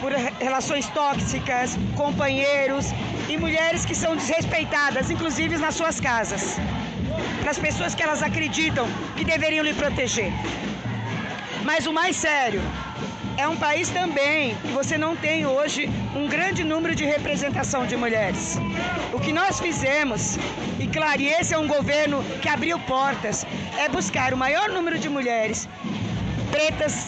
por relações tóxicas, companheiros, e mulheres que são desrespeitadas, inclusive nas suas casas, pelas pessoas que elas acreditam que deveriam lhe proteger. Mas o mais sério, é um país também que você não tem hoje um grande número de representação de mulheres. O que nós fizemos, e claro, e esse é um governo que abriu portas, é buscar o maior número de mulheres, pretas,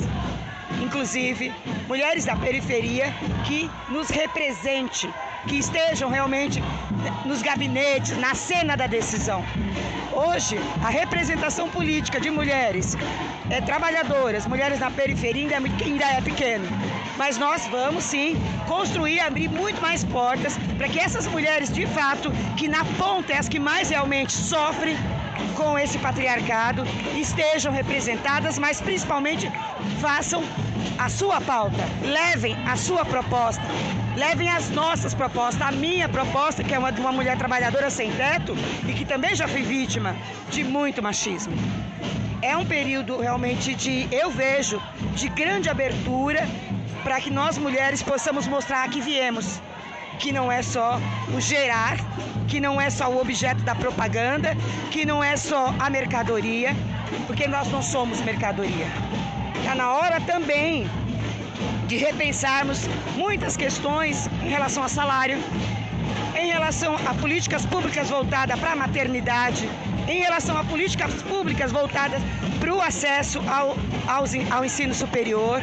inclusive, mulheres da periferia, que nos represente, que estejam realmente nos gabinetes, na cena da decisão. Hoje, a representação política de mulheres trabalhadoras, mulheres na periferia ainda é pequena. Mas nós vamos sim construir, abrir muito mais portas para que essas mulheres, de fato, que na ponta é as que mais realmente sofrem com esse patriarcado, estejam representadas, mas principalmente façam a sua pauta, levem a sua proposta, levem as nossas propostas, a minha proposta, que é uma de uma mulher trabalhadora sem teto e que também já fui vítima de muito machismo. É um período realmente eu vejo, de grande abertura para que nós mulheres possamos mostrar que viemos, que não é só o gerar, que não é só o objeto da propaganda, que não é só a mercadoria, porque nós não somos mercadoria. Está na hora também de repensarmos muitas questões em relação ao salário, em relação a políticas públicas voltadas para a maternidade, em relação a políticas públicas voltadas para o acesso ao ensino superior.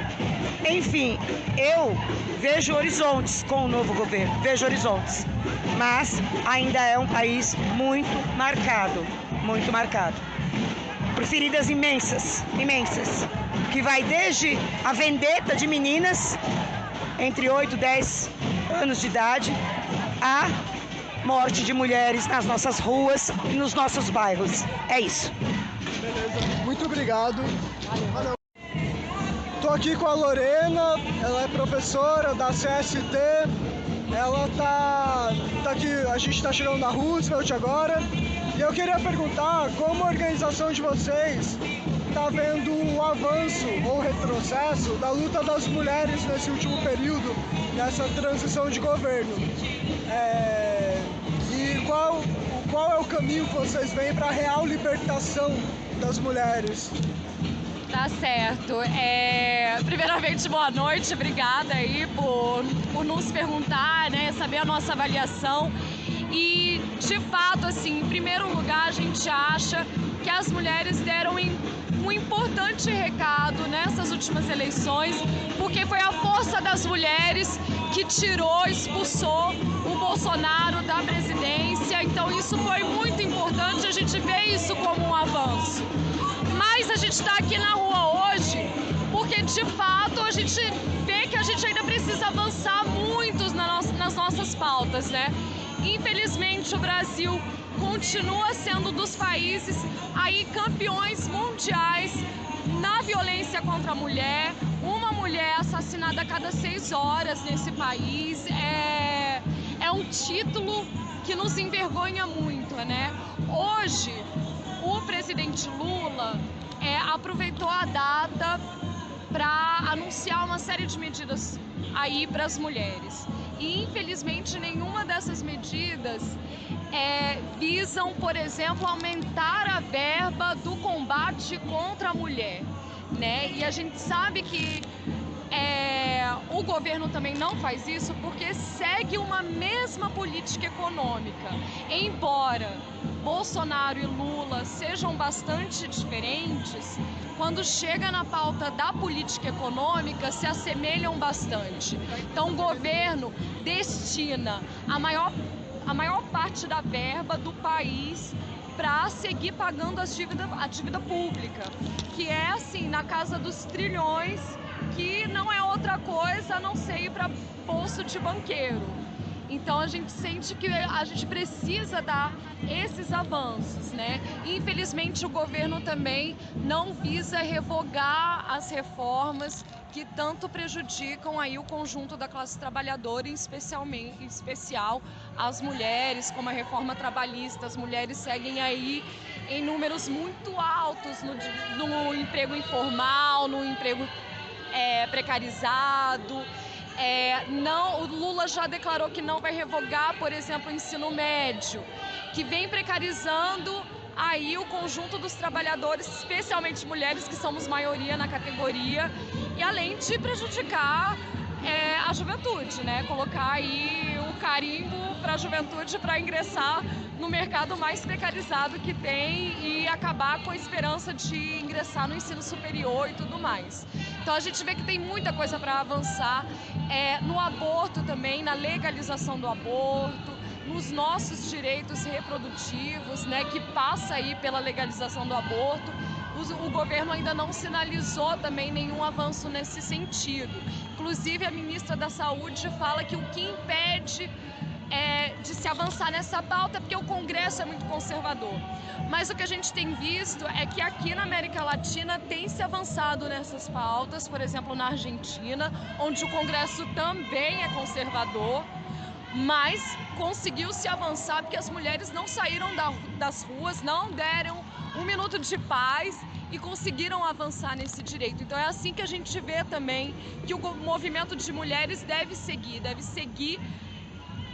Enfim, eu vejo horizontes com o novo governo, vejo horizontes, mas ainda é um país muito marcado por feridas imensas, que vai desde a vendetta de meninas entre 8 e 10 anos de idade, a morte de mulheres nas nossas ruas e nos nossos bairros. É isso. Beleza, muito obrigado. Valeu. Tô aqui com a Lorena, ela é professora da CST, ela tá aqui, a gente tá chegando na Roosevelt agora, e eu queria perguntar como a organização de vocês está vendo o avanço ou retrocesso da luta das mulheres nesse último período, nessa transição de governo. E qual é o caminho que vocês veem para a real libertação das mulheres? Tá certo. Primeiramente, boa noite, obrigada aí por nos perguntar, né, saber a nossa avaliação. E, de fato, assim, em primeiro lugar, a gente acha que as mulheres deram um importante recado nessas últimas eleições, porque foi a força das mulheres que expulsou o Bolsonaro da presidência. Então, isso foi muito importante, a gente vê isso como um avanço. Mas a gente está aqui na rua hoje porque, de fato, a gente vê que a gente ainda precisa avançar muito nas nossas pautas, né? Infelizmente, o Brasil continua sendo dos países aí campeões mundiais na violência contra a mulher. Uma mulher assassinada a cada 6 horas nesse país é um título que nos envergonha muito, né? Hoje, o presidente Lula aproveitou a data para anunciar uma série de medidas aí para as mulheres. E, infelizmente, nenhuma dessas medidas visam, por exemplo, aumentar a verba do combate contra a mulher, né? E a gente sabe que o governo também não faz isso porque segue uma mesma política econômica. Embora Bolsonaro e Lula sejam bastante diferentes, quando chega na pauta da política econômica, se assemelham bastante. Então, o governo destina a maior parte da verba do país para seguir pagando a dívida pública, que é assim, na casa dos trilhões, que não é outra coisa a não ser ir para bolso de banqueiro. Então a gente sente que a gente precisa dar esses avanços, né? Infelizmente o governo também não visa revogar as reformas que tanto prejudicam aí o conjunto da classe trabalhadora, em especial as mulheres, como a reforma trabalhista. As mulheres seguem aí em números muito altos no emprego informal, no emprego precarizado. O Lula já declarou que não vai revogar, por exemplo, o ensino médio, que vem precarizando aí o conjunto dos trabalhadores, especialmente mulheres, que somos maioria na categoria, e além de prejudicar a juventude, né? Colocar aí o carimbo para a juventude para ingressar no mercado mais precarizado que tem e acabar com a esperança de ingressar no ensino superior e tudo mais. Então a gente vê que tem muita coisa para avançar no aborto também, na legalização do aborto, nos nossos direitos reprodutivos, né, que passa aí pela legalização do aborto. O governo ainda não sinalizou também nenhum avanço nesse sentido. Inclusive, a ministra da Saúde fala que o que impede de se avançar nessa pauta é porque o Congresso é muito conservador. Mas o que a gente tem visto é que aqui na América Latina tem se avançado nessas pautas, por exemplo, na Argentina, onde o Congresso também é conservador, mas conseguiu se avançar porque as mulheres não saíram das ruas, não deram um minuto de paz e conseguiram avançar nesse direito. Então é assim que a gente vê também que o movimento de mulheres deve seguir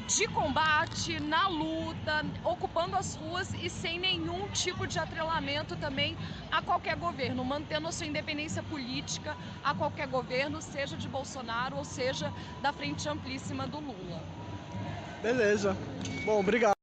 de combate, na luta, ocupando as ruas e sem nenhum tipo de atrelamento também a qualquer governo, mantendo a sua independência política a qualquer governo, seja de Bolsonaro ou seja da Frente Amplíssima do Lula. Beleza. Bom, obrigado.